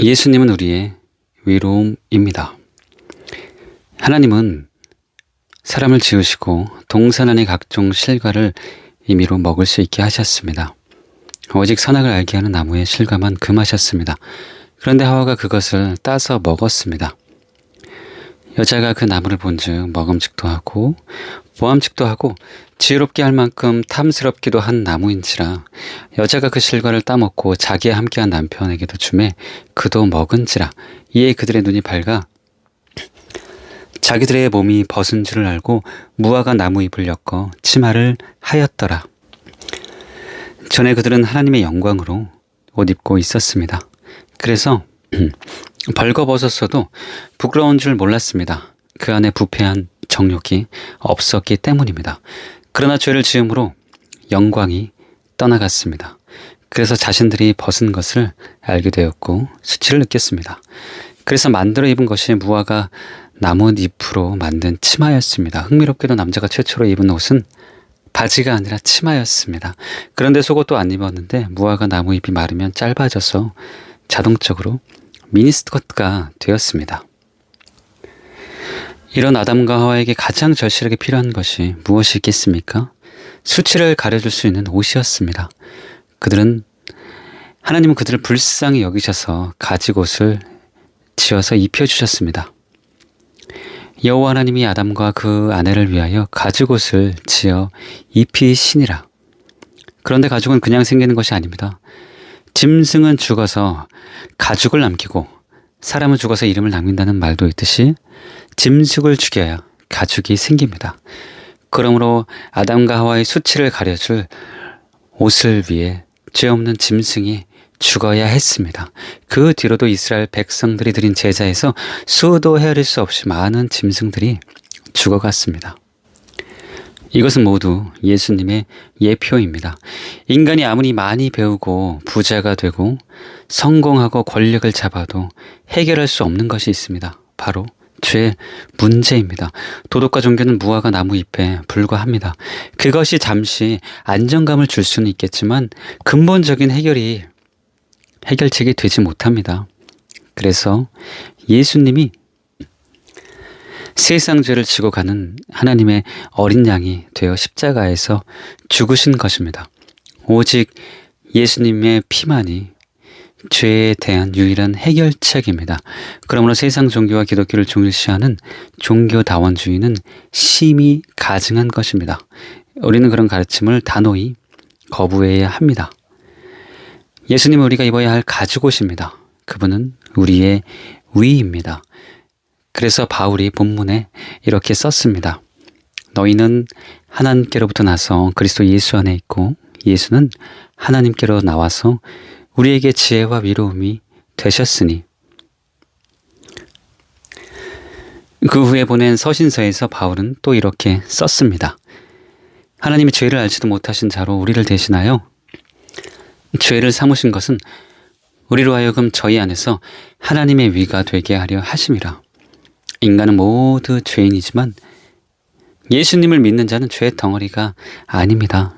예수님은 우리의 위로움입니다. 하나님은 사람을 지으시고 동산 안의 각종 실과를 임의로 먹을 수 있게 하셨습니다. 오직 선악을 알게 하는 나무의 실과만 금하셨습니다. 그런데 하와가 그것을 따서 먹었습니다. 여자가 그 나무를 본즉 먹음직도 하고 보암직도 하고 지혜롭게 할 만큼 탐스럽기도 한 나무인지라 여자가 그 실과를 따먹고 자기와 함께한 남편에게도 주매 그도 먹은지라. 이에 그들의 눈이 밝아 자기들의 몸이 벗은 줄을 알고 무화과 나무 잎을 엮어 치마를 하였더라. 전에 그들은 하나님의 영광으로 옷 입고 있었습니다. 그래서 벌거벗었어도 부끄러운 줄 몰랐습니다. 그 안에 부패한 정욕이 없었기 때문입니다. 그러나 죄를 지음으로 영광이 떠나갔습니다. 그래서 자신들이 벗은 것을 알게 되었고 수치를 느꼈습니다. 그래서 만들어 입은 것이 무화과 나뭇잎으로 만든 치마였습니다. 흥미롭게도 남자가 최초로 입은 옷은 바지가 아니라 치마였습니다. 그런데 속옷도 안 입었는데 무화과 나무잎이 마르면 짧아져서 자동적으로 미니스커트가 되었습니다. 이런 아담과 하와에게 가장 절실하게 필요한 것이 무엇이 있겠습니까? 수치를 가려줄 수 있는 옷이었습니다. 하나님은 그들을 불쌍히 여기셔서 가죽옷을 지어서 입혀주셨습니다. 여호와 하나님이 아담과 그 아내를 위하여 가죽옷을 지어 입히시니라. 그런데 가죽은 그냥 생기는 것이 아닙니다. 짐승은 죽어서 가죽을 남기고 사람은 죽어서 이름을 남긴다는 말도 있듯이 짐승을 죽여야 가죽이 생깁니다. 그러므로 아담과 하와의 수치를 가려줄 옷을 위해 죄 없는 짐승이 죽어야 했습니다. 그 뒤로도 이스라엘 백성들이 드린 제사에서 수도 헤아릴 수 없이 많은 짐승들이 죽어갔습니다. 이것은 모두 예수님의 예표입니다. 인간이 아무리 많이 배우고 부자가 되고 성공하고 권력을 잡아도 해결할 수 없는 것이 있습니다. 바로 죄 문제입니다. 도덕과 종교는 무화과 나무 잎에 불과합니다. 그것이 잠시 안정감을 줄 수는 있겠지만 근본적인 해결책이 되지 못합니다. 그래서 예수님이 세상 죄를 지고 가는 하나님의 어린 양이 되어 십자가에서 죽으신 것입니다. 오직 예수님의 피만이 죄에 대한 유일한 해결책입니다. 그러므로 세상 종교와 기독교를 중시하는 종교다원주의는 심히 가증한 것입니다. 우리는 그런 가르침을 단호히 거부해야 합니다. 예수님은 우리가 입어야 할 가죽옷입니다. 그분은 우리의 위입니다. 그래서 바울이 본문에 이렇게 썼습니다. 너희는 하나님께로부터 나서 그리스도 예수 안에 있고 예수는 하나님께로 나와서 우리에게 지혜와 위로움이 되셨으니. 그 후에 보낸 서신서에서 바울은 또 이렇게 썼습니다. 하나님이 죄를 알지도 못하신 자로 우리를 대신하여 죄를 삼으신 것은 우리로 하여금 저희 안에서 하나님의 위가 되게 하려 하심이라. 인간은 모두 죄인이지만 예수님을 믿는 자는 죄의 덩어리가 아닙니다.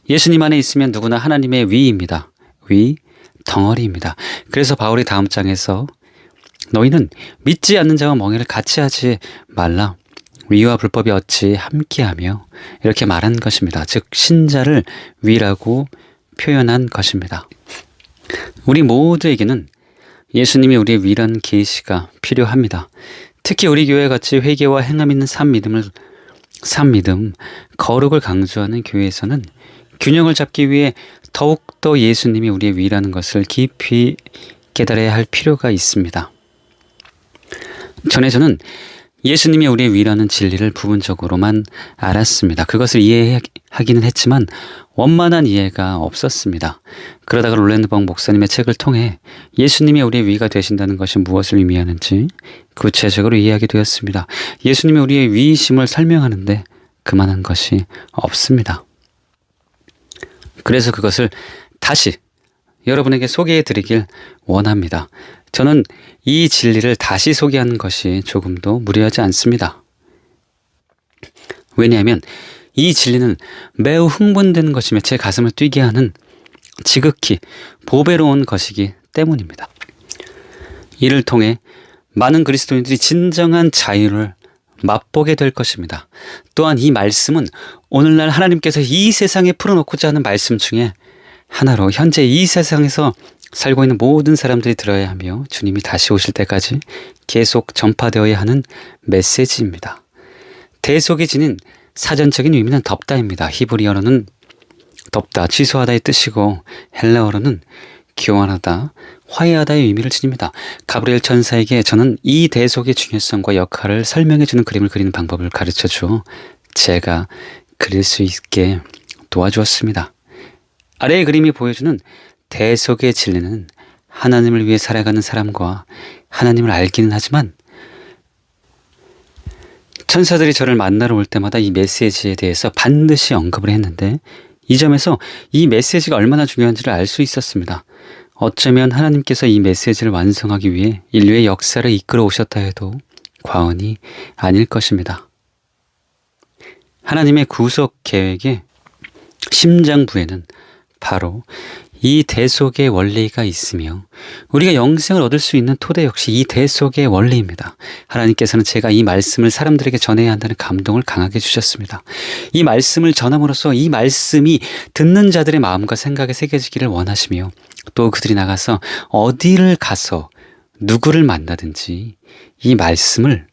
예수님 안에 있으면 누구나 하나님의 위입니다. 위, 덩어리입니다. 그래서 바울이 다음 장에서 너희는 믿지 않는 자와 멍에를 같이 하지 말라. 위와 불법이 어찌 함께하며 이렇게 말한 것입니다. 즉 신자를 위라고 표현한 것입니다. 우리 모두에게는 예수님이 우리의 위라는 계시가 필요합니다. 특히 우리 교회같이 회개와 행함 있는 산 믿음, 거룩을 강조하는 교회에서는 균형을 잡기 위해 더욱더 예수님이 우리의 위라는 것을 깊이 깨달아야 할 필요가 있습니다. 전에 저는 예수님이 우리의 위라는 진리를 부분적으로만 알았습니다. 그것을 이해하기는 했지만 원만한 이해가 없었습니다. 그러다가 롤랜드벙 목사님의 책을 통해 예수님이 우리의 위가 되신다는 것이 무엇을 의미하는지 구체적으로 이해하게 되었습니다. 예수님이 우리의 위이심을 설명하는데 그만한 것이 없습니다. 그래서 그것을 다시 여러분에게 소개해 드리길 원합니다. 저는 이 진리를 다시 소개하는 것이 조금도 무리하지 않습니다. 왜냐하면 이 진리는 매우 흥분되는 것이며 제 가슴을 뛰게 하는 지극히 보배로운 것이기 때문입니다. 이를 통해 많은 그리스도인들이 진정한 자유를 맛보게 될 것입니다. 또한 이 말씀은 오늘날 하나님께서 이 세상에 풀어놓고자 하는 말씀 중에 하나로 현재 이 세상에서 살고 있는 모든 사람들이 들어야 하며 주님이 다시 오실 때까지 계속 전파되어야 하는 메시지입니다. 대속이 지닌 사전적인 의미는 덥다입니다. 히브리어로는 덥다, 취소하다의 뜻이고 헬라어로는 교환하다, 화해하다의 의미를 지닙니다. 가브리엘 천사에게 저는 이 대속의 중요성과 역할을 설명해주는 그림을 그리는 방법을 가르쳐주어 제가 그릴 수 있게 도와주었습니다. 아래의 그림이 보여주는 대속의 진리는 하나님을 위해 살아가는 사람과 하나님을 알기는 하지만 천사들이 저를 만나러 올 때마다 이 메시지에 대해서 반드시 언급을 했는데 이 점에서 이 메시지가 얼마나 중요한지를 알 수 있었습니다. 어쩌면 하나님께서 이 메시지를 완성하기 위해 인류의 역사를 이끌어 오셨다 해도 과언이 아닐 것입니다. 하나님의 구속 계획의 심장부에는 바로 이 대속의 원리가 있으며 우리가 영생을 얻을 수 있는 토대 역시 이 대속의 원리입니다. 하나님께서는 제가 이 말씀을 사람들에게 전해야 한다는 감동을 강하게 주셨습니다. 이 말씀을 전함으로써 이 말씀이 듣는 자들의 마음과 생각에 새겨지기를 원하시며 또 그들이 나가서 어디를 가서 누구를 만나든지 이 말씀을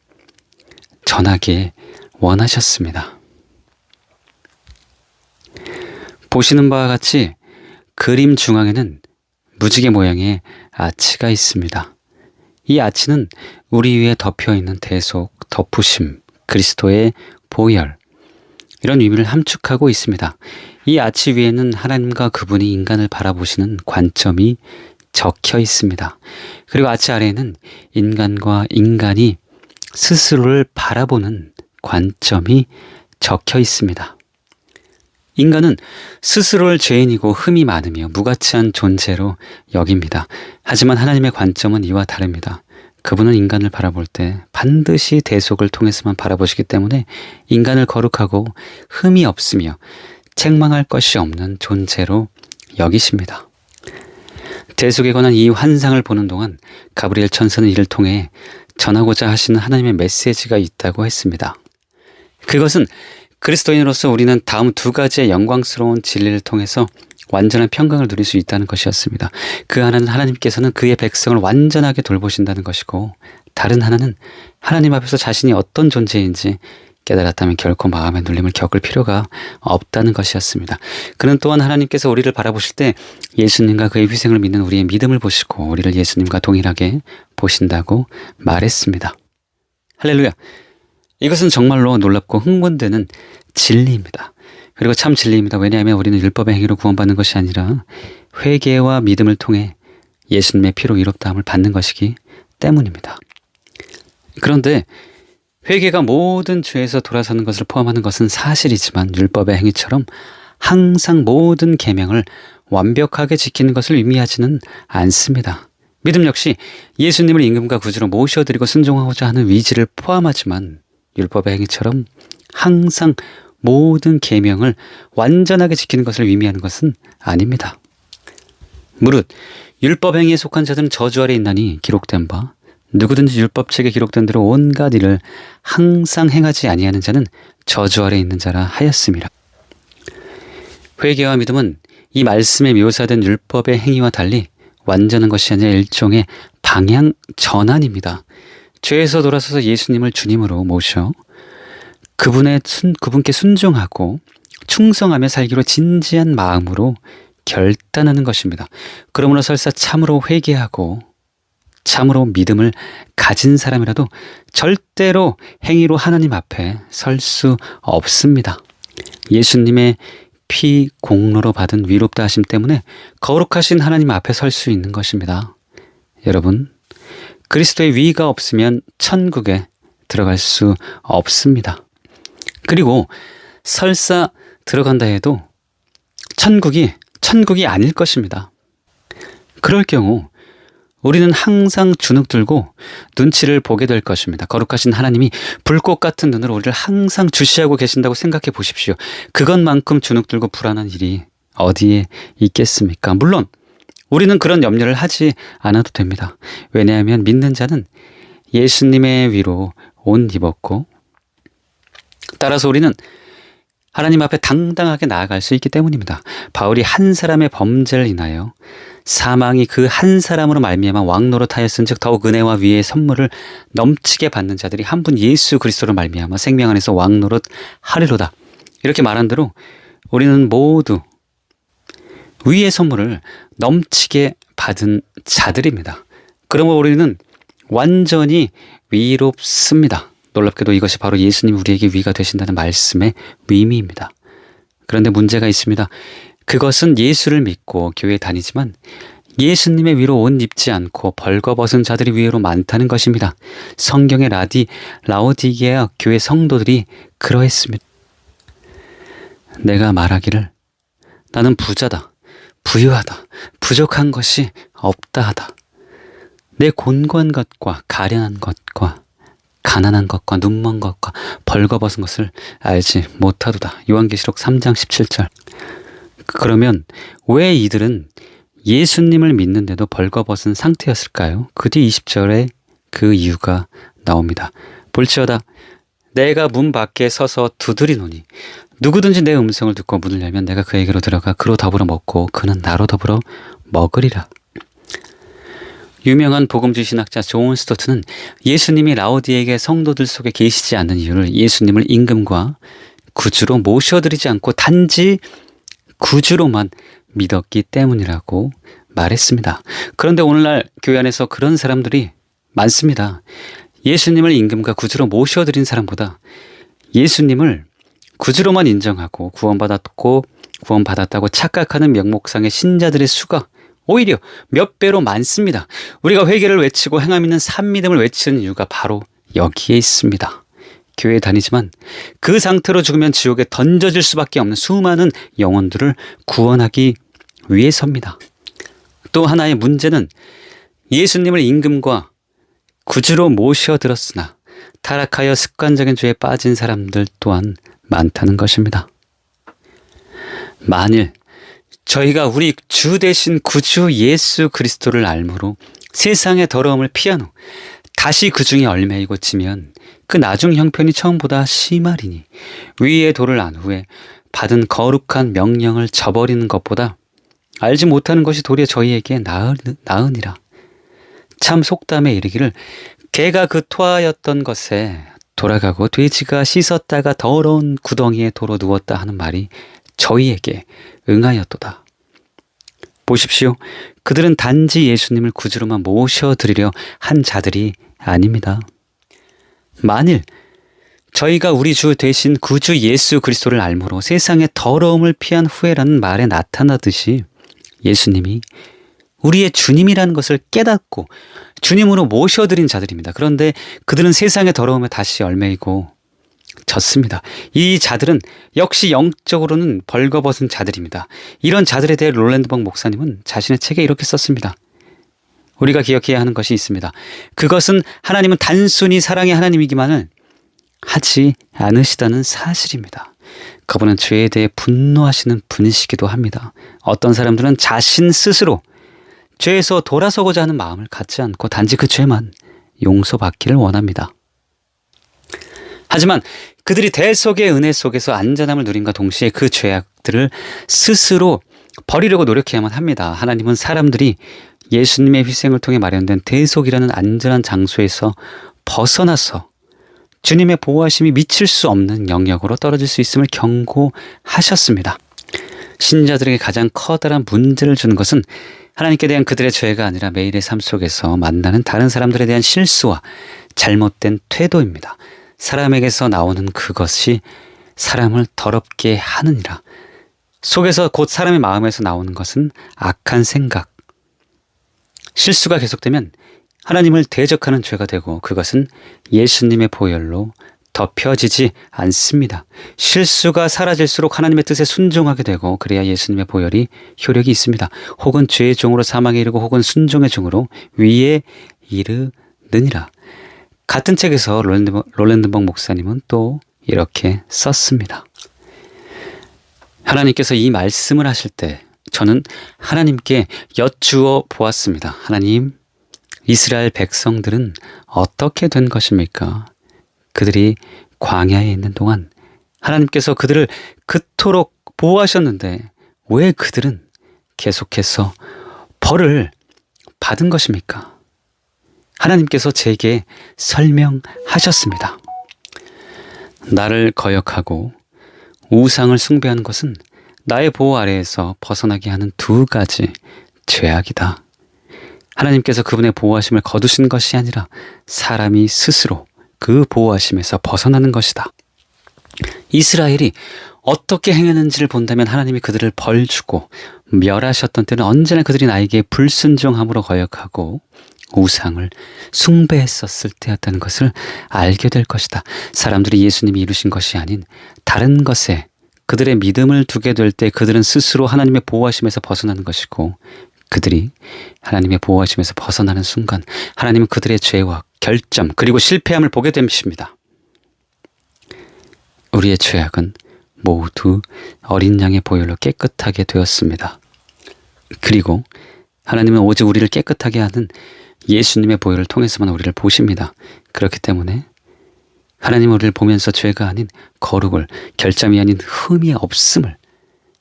전하게 원하셨습니다. 보시는 바와 같이 그림 중앙에는 무지개 모양의 아치가 있습니다. 이 아치는 우리 위에 덮여있는 대속, 덮으심, 그리스도의 보혈 이런 의미를 함축하고 있습니다. 이 아치 위에는 하나님과 그분이 인간을 바라보시는 관점이 적혀 있습니다. 그리고 아치 아래에는 인간과 인간이 스스로를 바라보는 관점이 적혀 있습니다. 인간은 스스로를 죄인이고 흠이 많으며 무가치한 존재로 여깁니다. 하지만 하나님의 관점은 이와 다릅니다. 그분은 인간을 바라볼 때 반드시 대속을 통해서만 바라보시기 때문에 인간을 거룩하고 흠이 없으며 책망할 것이 없는 존재로 여기십니다. 대속에 관한 이 환상을 보는 동안 가브리엘 천사는 이를 통해 전하고자 하시는 하나님의 메시지가 있다고 했습니다. 그것은 그리스도인으로서 우리는 다음 두 가지의 영광스러운 진리를 통해서 완전한 평강을 누릴 수 있다는 것이었습니다. 그 하나는 하나님께서는 그의 백성을 완전하게 돌보신다는 것이고 다른 하나는 하나님 앞에서 자신이 어떤 존재인지 깨달았다면 결코 마음의 눌림을 겪을 필요가 없다는 것이었습니다. 그는 또한 하나님께서 우리를 바라보실 때 예수님과 그의 희생을 믿는 우리의 믿음을 보시고 우리를 예수님과 동일하게 보신다고 말했습니다. 할렐루야! 이것은 정말로 놀랍고 흥분되는 진리입니다. 그리고 참 진리입니다. 왜냐하면 우리는 율법의 행위로 구원받는 것이 아니라 회개와 믿음을 통해 예수님의 피로 의롭다함을 받는 것이기 때문입니다. 그런데 회개가 모든 죄에서 돌아서는 것을 포함하는 것은 사실이지만 율법의 행위처럼 항상 모든 계명을 완벽하게 지키는 것을 의미하지는 않습니다. 믿음 역시 예수님을 임금과 구주로 모셔드리고 순종하고자 하는 위지를 포함하지만 율법의 행위처럼 항상 모든 계명을 완전하게 지키는 것을 의미하는 것은 아닙니다. 무릇 율법 행위에 속한 자들은 저주 아래 있나니 기록된 바 누구든지 율법책에 기록된 대로 온갖 일을 항상 행하지 아니하는 자는 저주 아래 있는 자라 하였음이라. 회개와 믿음은 이 말씀에 묘사된 율법의 행위와 달리 완전한 것이 아니라 일종의 방향 전환입니다. 죄에서 돌아서서 예수님을 주님으로 모셔 그분께 순종하고 충성하며 살기로 진지한 마음으로 결단하는 것입니다. 그러므로 설사 참으로 회개하고 참으로 믿음을 가진 사람이라도 절대로 행위로 하나님 앞에 설 수 없습니다. 예수님의 피 공로로 받은 위롭다 하심 때문에 거룩하신 하나님 앞에 설 수 있는 것입니다. 여러분, 그리스도의 위가 없으면 천국에 들어갈 수 없습니다. 그리고 설사 들어간다 해도 천국이 아닐 것입니다. 그럴 경우 우리는 항상 주눅 들고 눈치를 보게 될 것입니다. 거룩하신 하나님이 불꽃 같은 눈으로 우리를 항상 주시하고 계신다고 생각해 보십시오. 그것만큼 주눅 들고 불안한 일이 어디에 있겠습니까? 물론 우리는 그런 염려를 하지 않아도 됩니다. 왜냐하면 믿는 자는 예수님의 위로 옷 입었고, 따라서 우리는 하나님 앞에 당당하게 나아갈 수 있기 때문입니다. 바울이 한 사람의 범죄를 인하여 사망이 그 한 사람으로 말미암아 왕노릇하였은즉 더욱 은혜와 위의 선물을 넘치게 받는 자들이 한 분 예수 그리스도로 말미암아 생명 안에서 왕노릇하리로다. 이렇게 말한 대로 우리는 모두 위의 선물을 넘치게 받은 자들입니다. 그러므로 우리는 완전히 위롭습니다. 놀랍게도 이것이 바로 예수님이 우리에게 위가 되신다는 말씀의 의미입니다. 그런데 문제가 있습니다. 그것은 예수를 믿고 교회에 다니지만 예수님의 위로 옷 입지 않고 벌거벗은 자들이 위로 많다는 것입니다. 성경의 라오디게아 교회 성도들이 그러했습니다. 내가 말하기를 나는 부자다, 부유하다, 부족한 것이 없다 하다. 내 곤고한 것과 가련한 것과 가난한 것과 눈먼 것과 벌거벗은 것을 알지 못하도다. 요한계시록 3장 17절. 그러면 왜 이들은 예수님을 믿는데도 벌거벗은 상태였을까요? 그 뒤 20절에 그 이유가 나옵니다. 볼지어다 내가 문 밖에 서서 두드리노니 누구든지 내 음성을 듣고 문을 열면 내가 그에게로 들어가 그로 더불어 먹고 그는 나로 더불어 먹으리라. 유명한 복음주의 신학자 존 스토트는 예수님이 라오디에게 성도들 속에 계시지 않는 이유를 예수님을 임금과 구주로 모셔드리지 않고 단지 구주로만 믿었기 때문이라고 말했습니다. 그런데 오늘날 교회 안에서 그런 사람들이 많습니다. 예수님을 임금과 구주로 모셔드린 사람보다 예수님을 구주로만 인정하고 구원받았다고 착각하는 명목상의 신자들의 수가 오히려 몇 배로 많습니다. 우리가 회개를 외치고 행함 있는 산 믿음을 외치는 이유가 바로 여기에 있습니다. 교회에 다니지만 그 상태로 죽으면 지옥에 던져질 수밖에 없는 수많은 영혼들을 구원하기 위해서입니다. 또 하나의 문제는 예수님을 임금과 구주로 모셔들었으나 타락하여 습관적인 죄에 빠진 사람들 또한 많다는 것입니다. 만일 저희가 우리 주 대신 구주 예수 그리스도를 알므로 세상의 더러움을 피한 후 다시 그 중에 얽매이고 지면 그 나중 형편이 처음보다 심하리니 위의 도를 안 후에 받은 거룩한 명령을 저버리는 것보다 알지 못하는 것이 도리어 저희에게 나으니라. 참 속담에 이르기를 개가 그 토하였던 것에 돌아가고 돼지가 씻었다가 더러운 구덩이에 도로 누웠다 하는 말이 저희에게 응하였도다. 보십시오. 그들은 단지 예수님을 구주로만 모셔드리려 한 자들이 아닙니다. 만일 저희가 우리 주 대신 구주 예수 그리스도를 알므로 세상의 더러움을 피한 후에라는 말에 나타나듯이 예수님이 우리의 주님이라는 것을 깨닫고 주님으로 모셔드린 자들입니다. 그런데 그들은 세상의 더러움에 다시 얽매이고 졌습니다. 이 자들은 역시 영적으로는 벌거벗은 자들입니다. 이런 자들에 대해 롤랜드벅 목사님은 자신의 책에 이렇게 썼습니다. 우리가 기억해야 하는 것이 있습니다. 그것은 하나님은 단순히 사랑의 하나님이기만을 하지 않으시다는 사실입니다. 그분은 죄에 대해 분노하시는 분이시기도 합니다. 어떤 사람들은 자신 스스로 죄에서 돌아서고자 하는 마음을 갖지 않고 단지 그 죄만 용서받기를 원합니다. 하지만 그들이 대속의 은혜 속에서 안전함을 누림과 동시에 그 죄악들을 스스로 버리려고 노력해야만 합니다. 하나님은 사람들이 예수님의 희생을 통해 마련된 대속이라는 안전한 장소에서 벗어나서 주님의 보호하심이 미칠 수 없는 영역으로 떨어질 수 있음을 경고하셨습니다. 신자들에게 가장 커다란 문제를 주는 것은 하나님께 대한 그들의 죄가 아니라 매일의 삶 속에서 만나는 다른 사람들에 대한 실수와 잘못된 태도입니다. 사람에게서 나오는 그것이 사람을 더럽게 하느니라. 속에서 곧 사람의 마음에서 나오는 것은 악한 생각. 실수가 계속되면 하나님을 대적하는 죄가 되고 그것은 예수님의 보혈로 덮여지지 않습니다. 실수가 사라질수록 하나님의 뜻에 순종하게 되고 그래야 예수님의 보혈이 효력이 있습니다. 혹은 죄의 종으로 사망에 이르고 혹은 순종의 종으로 위에 이르느니라. 같은 책에서 롤랜드벅 목사님은 또 이렇게 썼습니다. 하나님께서 이 말씀을 하실 때 저는 하나님께 여쭈어 보았습니다. 하나님, 이스라엘 백성들은 어떻게 된 것입니까? 그들이 광야에 있는 동안 하나님께서 그들을 그토록 보호하셨는데 왜 그들은 계속해서 벌을 받은 것입니까? 하나님께서 제게 설명하셨습니다. 나를 거역하고 우상을 숭배하는 것은 나의 보호 아래에서 벗어나게 하는 두 가지 죄악이다. 하나님께서 그분의 보호하심을 거두신 것이 아니라 사람이 스스로 그 보호하심에서 벗어나는 것이다. 이스라엘이 어떻게 행했는지를 본다면 하나님이 그들을 벌주고 멸하셨던 때는 언제나 그들이 나에게 불순종함으로 거역하고 우상을 숭배했었을 때였다는 것을 알게 될 것이다. 사람들이 예수님이 이루신 것이 아닌 다른 것에 그들의 믿음을 두게 될 때 그들은 스스로 하나님의 보호하심에서 벗어나는 것이고, 그들이 하나님의 보호하심에서 벗어나는 순간 하나님은 그들의 죄와 결점 그리고 실패함을 보게 되십니다. 우리의 죄악은 모두 어린 양의 보혈로 깨끗하게 되었습니다. 그리고 하나님은 오직 우리를 깨끗하게 하는 예수님의 보혈을 통해서만 우리를 보십니다. 그렇기 때문에 하나님은 우리를 보면서 죄가 아닌 거룩을, 결점이 아닌 흠이 없음을,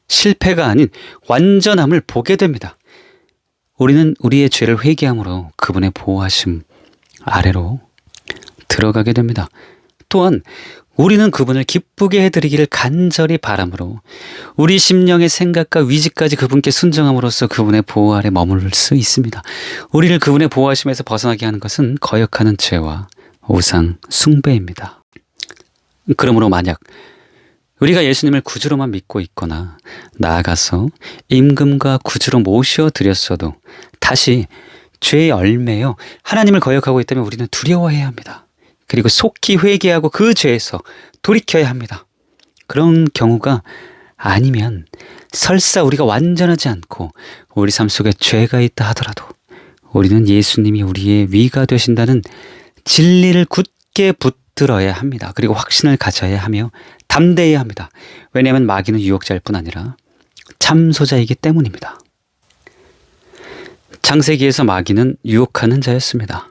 실패가 아닌 완전함을 보게 됩니다. 우리는 우리의 죄를 회개함으로 그분의 보호하심 아래로 들어가게 됩니다. 또한 우리는 그분을 기쁘게 해드리기를 간절히 바람으로 우리 심령의 생각과 위지까지 그분께 순종함으로써 그분의 보호 아래 머무를 수 있습니다. 우리를 그분의 보호하심에서 벗어나게 하는 것은 거역하는 죄와 우상 숭배입니다. 그러므로 만약 우리가 예수님을 구주로만 믿고 있거나 나아가서 임금과 구주로 모셔드렸어도 다시 죄에 얽매여 하나님을 거역하고 있다면 우리는 두려워해야 합니다. 그리고 속히 회개하고 그 죄에서 돌이켜야 합니다. 그런 경우가 아니면 설사 우리가 완전하지 않고 우리 삶 속에 죄가 있다 하더라도 우리는 예수님이 우리의 위가 되신다는 진리를 굳게 붙들어야 합니다. 그리고 확신을 가져야 하며 담대해야 합니다. 왜냐하면 마귀는 유혹자일 뿐 아니라 참소자이기 때문입니다. 창세기에서 마귀는 유혹하는 자였습니다.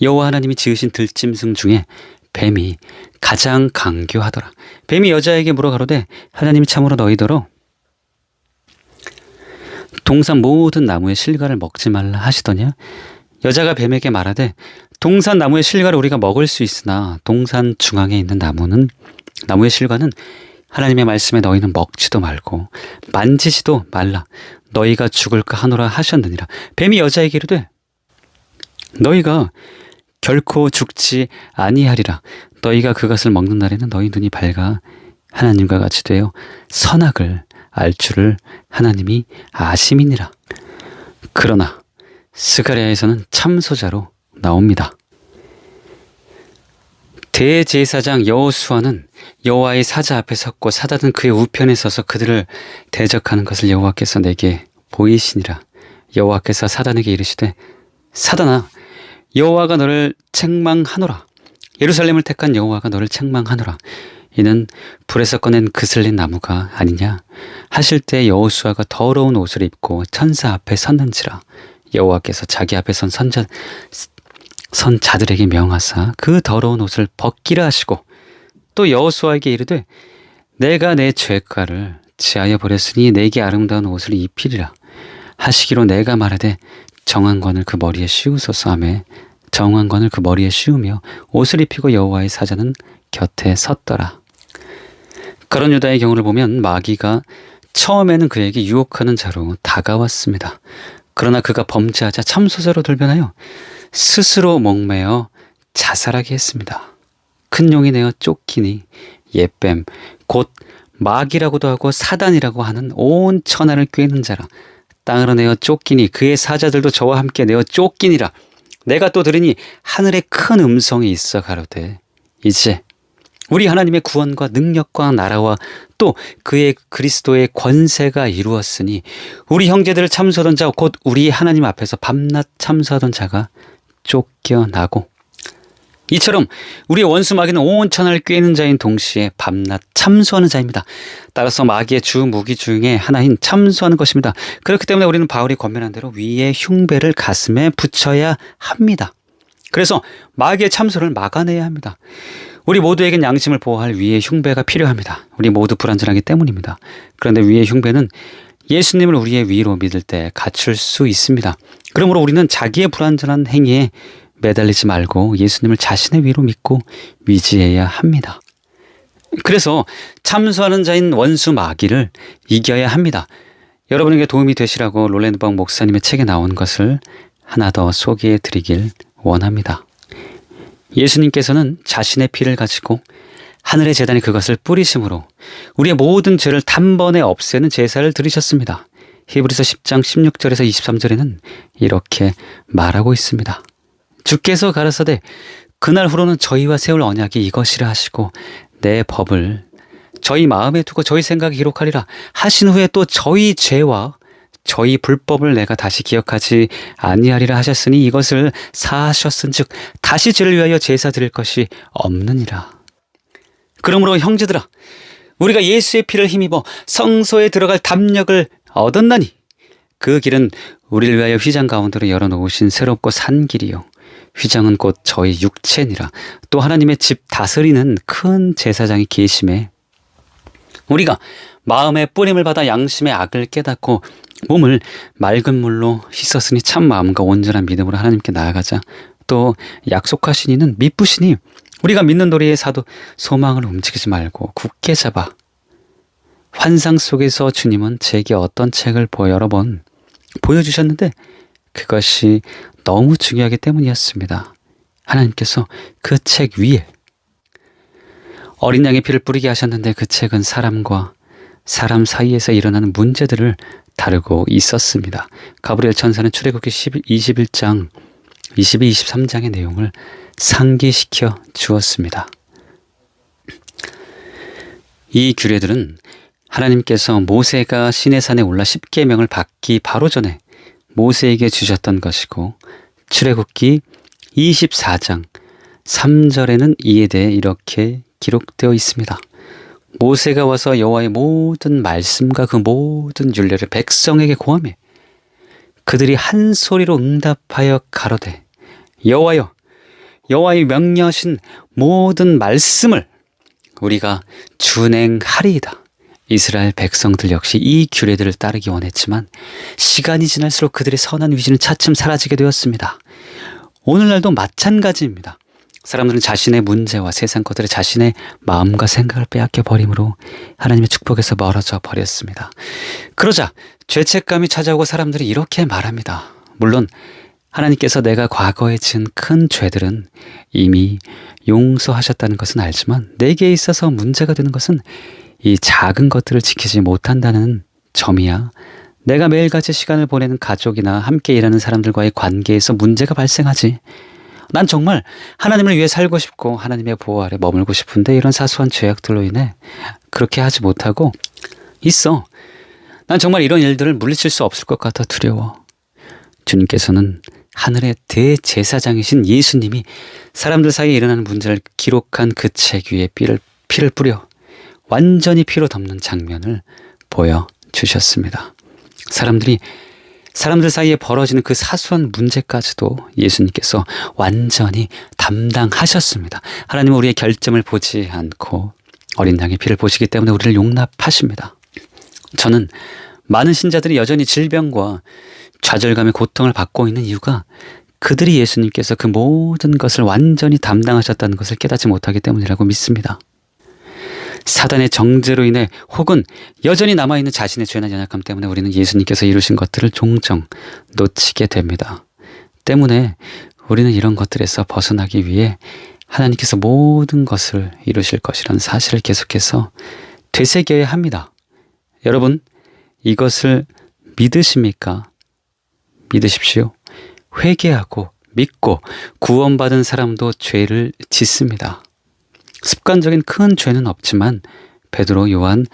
여호와 하나님이 지으신 들짐승 중에 뱀이 가장 강교하더라. 뱀이 여자에게 물어 가로되 하나님이 참으로 너희더러 동산 모든 나무의 실과를 먹지 말라 하시더냐? 여자가 뱀에게 말하되 동산 나무의 실과를 우리가 먹을 수 있으나 동산 중앙에 있는 나무의 실과는 하나님의 말씀에 너희는 먹지도 말고 만지지도 말라. 너희가 죽을까 하노라 하셨느니라. 뱀이 여자에게 이르되 너희가 결코 죽지 아니하리라. 너희가 그것을 먹는 날에는 너희 눈이 밝아 하나님과 같이 되어 선악을 알 줄을 하나님이 아심이니라. 그러나 스가랴에서는 참소자로 나옵니다. 대제사장 여호수아는 여호와의 사자 앞에 섰고 사단은 그의 우편에 서서 그들을 대적하는 것을 여호와께서 내게 보이시니라. 여호와께서 사단에게 이르시되 사단아, 여호와가 너를 책망하노라. 예루살렘을 택한 여호와가 너를 책망하노라. 이는 불에서 꺼낸 그슬린 나무가 아니냐 하실 때 여호수아가 더러운 옷을 입고 천사 앞에 섰는지라. 여호와께서 자기 앞에 선 자들에게 명하사 그 더러운 옷을 벗기라 하시고 또 여호수아에게 이르되 내가 내 죄가를 지하여 버렸으니 내게 아름다운 옷을 입히리라 하시기로 내가 말하되 정한권을 그 머리에 씌우소서 하매 정한권을 그 머리에 씌우며 옷을 입히고 여호와의 사자는 곁에 섰더라. 그런 유다의 경우를 보면 마귀가 처음에는 그에게 유혹하는 자로 다가왔습니다. 그러나 그가 범죄하자 참소자로 돌변하여 스스로 목매어 자살하게 했습니다. 큰 용이 내어 쫓기니 옛뱀 곧 마귀라고도 하고 사단이라고 하는 온 천하를 꿰는 자라. 땅으로 내어 쫓기니 그의 사자들도 저와 함께 내어 쫓기니라. 내가 또 들으니 하늘에 큰 음성이 있어 가로되 이제 우리 하나님의 구원과 능력과 나라와 또 그의 그리스도의 권세가 이루었으니 우리 형제들을 참소하던 자 곧 우리 하나님 앞에서 밤낮 참소하던 자가 쫓겨나고 이처럼 우리의 원수 마귀는 온 천하를 꿰는 자인 동시에 밤낮 참수하는 자입니다. 따라서 마귀의 주 무기 중에 하나인 참수하는 것입니다. 그렇기 때문에 우리는 바울이 권면한 대로 위의 흉배를 가슴에 붙여야 합니다. 그래서 마귀의 참수를 막아내야 합니다. 우리 모두에겐 양심을 보호할 위의 흉배가 필요합니다. 우리 모두 불완전하기 때문입니다. 그런데 위의 흉배는 예수님을 우리의 위로 믿을 때 갖출 수 있습니다. 그러므로 우리는 자기의 불완전한 행위에 매달리지 말고 예수님을 자신의 위로 믿고 위지해야 합니다. 그래서 참수하는 자인 원수 마귀를 이겨야 합니다. 여러분에게 도움이 되시라고 롤랜드박 목사님의 책에 나온 것을 하나 더 소개해 드리길 원합니다. 예수님께서는 자신의 피를 가지고 하늘의 제단에 그것을 뿌리심으로 우리의 모든 죄를 단번에 없애는 제사를 드리셨습니다. 히브리서 10장 16절에서 23절에는 이렇게 말하고 있습니다. 주께서 가라사대 그날 후로는 저희와 세울 언약이 이것이라 하시고 내 법을 저희 마음에 두고 저희 생각에 기록하리라 하신 후에 또 저희 죄와 저희 불법을 내가 다시 기억하지 아니하리라 하셨으니 이것을 사하셨은즉 다시 죄를 위하여 제사 드릴 것이 없느니라. 그러므로 형제들아 우리가 예수의 피를 힘입어 성소에 들어갈 담력을 얻었나니 그 길은 우리를 위하여 휘장 가운데로 열어놓으신 새롭고 산 길이요 휘장은 곧 저희 육체니라. 또 하나님의 집 다스리는 큰 제사장이 계심에 우리가 마음의 뿌림을 받아 양심의 악을 깨닫고 몸을 맑은 물로 씻었으니 참 마음과 온전한 믿음으로 하나님께 나아가자. 또 약속하신 이는 미쁘시니 우리가 믿는 도리의 사도 소망을 움직이지 말고 굳게 잡아. 환상 속에서 주님은 제게 어떤 책을 여러 번 보여주셨는데 그것이 너무 중요하기 때문이었습니다. 하나님께서 그 책 위에 어린 양의 피를 뿌리게 하셨는데 그 책은 사람과 사람 사이에서 일어나는 문제들을 다루고 있었습니다. 가브리엘 천사는 출애굽기 21장 22, 23장의 내용을 상기시켜 주었습니다. 이 규례들은 하나님께서 모세가 시내산에 올라 십계명을 받기 바로 전에 모세에게 주셨던 것이고 출애굽기 24장 3절에는 이에 대해 이렇게 기록되어 있습니다. 모세가 와서 여호와의 모든 말씀과 그 모든 율례를 백성에게 고하매 그들이 한 소리로 응답하여 가로되 여호와여 여호와의 명령하신 모든 말씀을 우리가 준행하리이다. 이스라엘 백성들 역시 이 규례들을 따르기 원했지만 시간이 지날수록 그들의 선한 위지는 차츰 사라지게 되었습니다. 오늘날도 마찬가지입니다. 사람들은 자신의 문제와 세상 것들에 자신의 마음과 생각을 빼앗겨 버림으로 하나님의 축복에서 멀어져 버렸습니다. 그러자 죄책감이 찾아오고 사람들이 이렇게 말합니다. 물론 하나님께서 내가 과거에 지은 큰 죄들은 이미 용서하셨다는 것은 알지만 내게 있어서 문제가 되는 것은 이 작은 것들을 지키지 못한다는 점이야. 내가 매일같이 시간을 보내는 가족이나 함께 일하는 사람들과의 관계에서 문제가 발생하지. 난 정말 하나님을 위해 살고 싶고 하나님의 보호 아래 머물고 싶은데 이런 사소한 죄악들로 인해 그렇게 하지 못하고 있어. 난 정말 이런 일들을 물리칠 수 없을 것 같아 두려워. 주님께서는 하늘의 대제사장이신 예수님이 사람들 사이에 일어나는 문제를 기록한 그 책 위에 피를 뿌려 완전히 피로 덮는 장면을 보여주셨습니다. 사람들 사이에 벌어지는 그 사소한 문제까지도 예수님께서 완전히 담당하셨습니다. 하나님은 우리의 결점을 보지 않고 어린 양의 피를 보시기 때문에 우리를 용납하십니다. 저는 많은 신자들이 여전히 질병과 좌절감의 고통을 받고 있는 이유가 그들이 예수님께서 그 모든 것을 완전히 담당하셨다는 것을 깨닫지 못하기 때문이라고 믿습니다. 사단의 정죄로 인해 혹은 여전히 남아있는 자신의 죄나 연약함 때문에 우리는 예수님께서 이루신 것들을 종종 놓치게 됩니다. 때문에 우리는 이런 것들에서 벗어나기 위해 하나님께서 모든 것을 이루실 것이라는 사실을 계속해서 되새겨야 합니다. 여러분, 이것을 믿으십니까? 믿으십시오. 회개하고 믿고 구원받은 사람도 죄를 짓습니다. 습관적인 큰 죄는 없지만 베드로, 요한,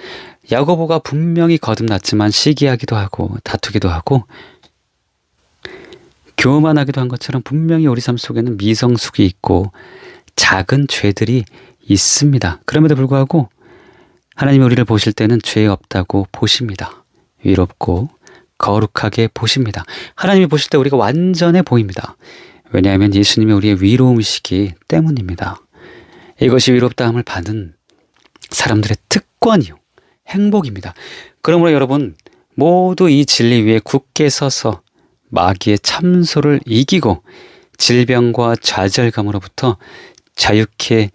야고보가 분명히 거듭났지만 시기하기도 하고 다투기도 하고 교만하기도 한 것처럼 분명히 우리 삶 속에는 미성숙이 있고 작은 죄들이 있습니다. 그럼에도 불구하고 하나님이 우리를 보실 때는 죄 없다고 보십니다. 위롭고 거룩하게 보십니다. 하나님이 보실 때 우리가 완전해 보입니다. 왜냐하면 예수님이 우리의 위로움이시기 때문입니다. 이것이 위롭다함을 받은 사람들의 특권이요, 행복입니다. 그러므로 여러분 모두 이 진리 위에 굳게 서서 마귀의 참소를 이기고 질병과 좌절감으로부터 자유케